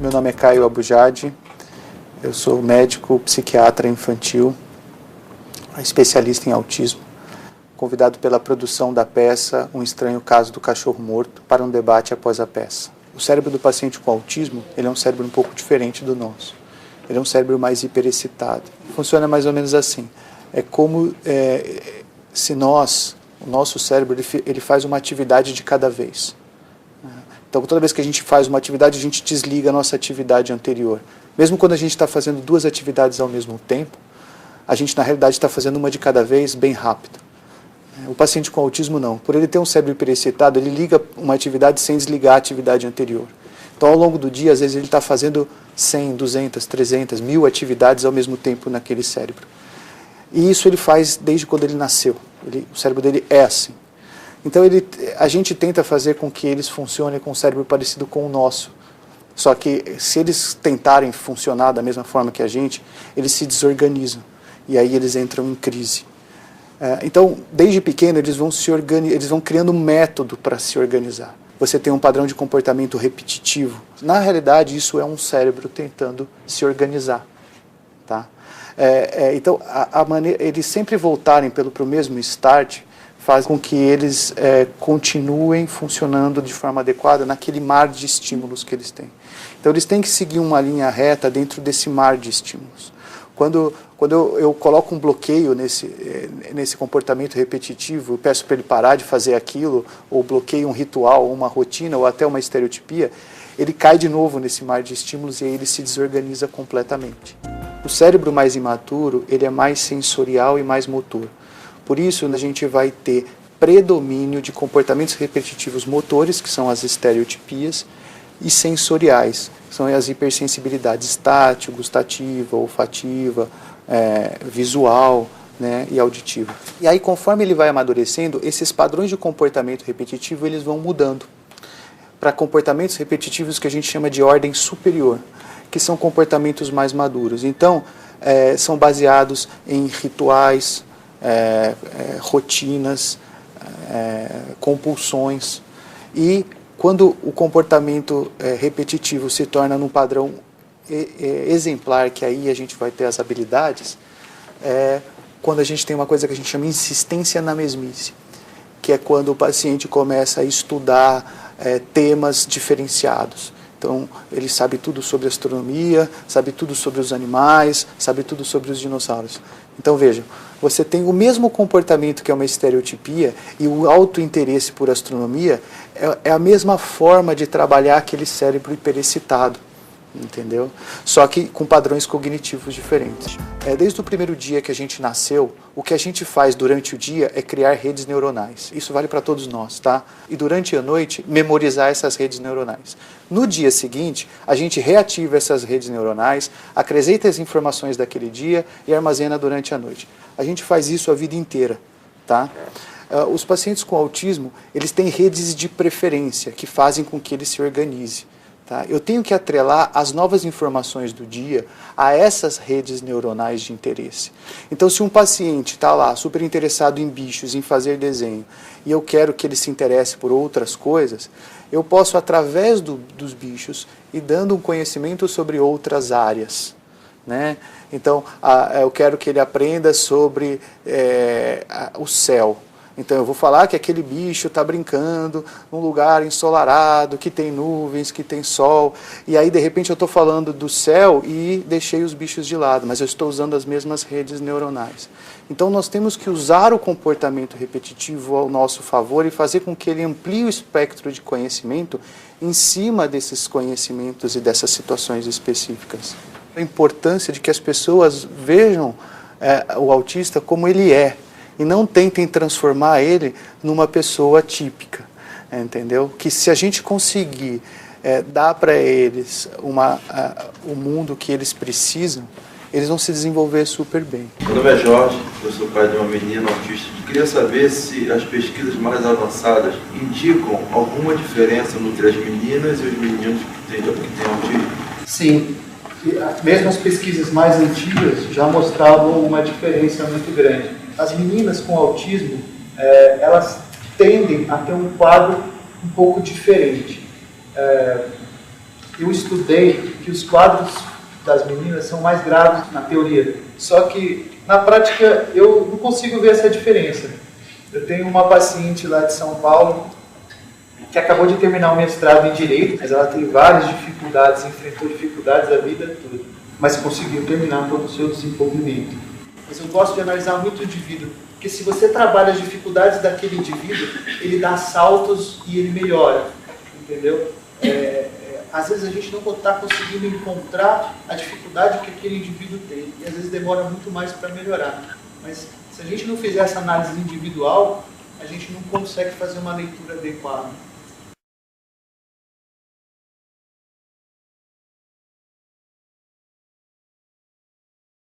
Meu nome é Caio Abujade, eu sou médico psiquiatra infantil, especialista em autismo, convidado pela produção da peça Um Estranho Caso do Cachorro Morto para um debate após a peça. O cérebro do paciente com autismo, ele é um cérebro um pouco diferente do nosso. Ele é um cérebro mais hiperexcitado. Funciona mais ou menos assim. É como se o nosso cérebro, ele faz uma atividade de cada vez. Então, toda vez que a gente faz uma atividade, a gente desliga a nossa atividade anterior. Mesmo quando a gente está fazendo duas atividades ao mesmo tempo, a gente, na realidade, está fazendo uma de cada vez bem rápido. O paciente com autismo, não. Por ele ter um cérebro hiperexcitado, ele liga uma atividade sem desligar a atividade anterior. Então, ao longo do dia, às vezes, ele está fazendo 100, 200, 300, 1000 atividades ao mesmo tempo naquele cérebro. E isso ele faz desde quando ele nasceu. O cérebro dele é assim. Então, a gente tenta fazer com que eles funcionem com um cérebro parecido com o nosso. Só que, se eles tentarem funcionar da mesma forma que a gente, eles se desorganizam. E aí eles entram em crise. Então, desde pequeno, eles vão criando um método para se organizar. Você tem um padrão de comportamento repetitivo. Na realidade, isso é um cérebro tentando se organizar. Tá? Então, eles sempre voltarem para o mesmo start faz com que eles continuem funcionando de forma adequada naquele mar de estímulos que eles têm. Então, eles têm que seguir uma linha reta dentro desse mar de estímulos. Quando eu coloco um bloqueio nesse comportamento repetitivo, eu peço para ele parar de fazer aquilo, ou bloqueio um ritual, uma rotina, ou até uma estereotipia, ele cai de novo nesse mar de estímulos e aí ele se desorganiza completamente. O cérebro mais imaturo, ele é mais sensorial e mais motor. Por isso, a gente vai ter predomínio de comportamentos repetitivos motores, que são as estereotipias, e sensoriais, que são as hipersensibilidades tátil, gustativa, olfativa, visual, né, e auditiva. E aí, conforme ele vai amadurecendo, esses padrões de comportamento repetitivo eles vão mudando para comportamentos repetitivos que a gente chama de ordem superior, que são comportamentos mais maduros. Então, são baseados em rituais, rotinas, compulsões. E quando o comportamento repetitivo se torna num padrão exemplar, que aí a gente vai ter as habilidades, quando a gente tem uma coisa que a gente chama de insistência na mesmice, que é quando o paciente começa a estudar temas diferenciados. Então, ele sabe tudo sobre astronomia, sabe tudo sobre os animais, sabe tudo sobre os dinossauros. Então, vejam, você tem o mesmo comportamento que é uma estereotipia e o alto interesse por astronomia é a mesma forma de trabalhar aquele cérebro hiperexcitado, entendeu? Só que com padrões cognitivos diferentes. Desde o primeiro dia que a gente nasceu, o que a gente faz durante o dia é criar redes neuronais. Isso vale para todos nós, tá? E durante a noite, memorizar essas redes neuronais. No dia seguinte, a gente reativa essas redes neuronais, acrescenta as informações daquele dia e armazena durante a noite. A gente faz isso a vida inteira, tá? Os pacientes com autismo, eles têm redes de preferência que fazem com que ele se organize. Tá? Eu tenho que atrelar as novas informações do dia a essas redes neuronais de interesse. Então, se um paciente está lá super interessado em bichos, em fazer desenho, e eu quero que ele se interesse por outras coisas, eu posso, através dos bichos, ir dando um conhecimento sobre outras áreas. Né? Então, eu quero que ele aprenda sobre o céu. Então, eu vou falar que aquele bicho está brincando num lugar ensolarado, que tem nuvens, que tem sol. E aí, de repente, eu estou falando do céu e deixei os bichos de lado, mas eu estou usando as mesmas redes neuronais. Então, nós temos que usar o comportamento repetitivo ao nosso favor e fazer com que ele amplie o espectro de conhecimento em cima desses conhecimentos e dessas situações específicas. A importância de que as pessoas vejam o autista como ele é, e não tentem transformar ele numa pessoa típica, entendeu? Que se a gente conseguir dar para eles o mundo que eles precisam, eles vão se desenvolver super bem. Meu nome é Jorge, eu sou pai de uma menina autista. Eu queria saber se as pesquisas mais avançadas indicam alguma diferença entre as meninas e os meninos que têm autismo. Sim, mesmo as pesquisas mais antigas já mostravam uma diferença muito grande. As meninas com autismo, elas tendem a ter um quadro um pouco diferente. eu estudei que os quadros das meninas são mais graves na teoria. Só que, na prática, eu não consigo ver essa diferença. Eu tenho uma paciente lá de São Paulo que acabou de terminar o mestrado em Direito, mas ela teve várias dificuldades, enfrentou dificuldades a vida toda, mas conseguiu terminar todo o seu desenvolvimento. Mas eu gosto de analisar muito o indivíduo, porque se você trabalha as dificuldades daquele indivíduo, ele dá saltos e ele melhora, entendeu? Às vezes a gente não está conseguindo encontrar a dificuldade que aquele indivíduo tem, e às vezes demora muito mais para melhorar. Mas se a gente não fizer essa análise individual, a gente não consegue fazer uma leitura adequada.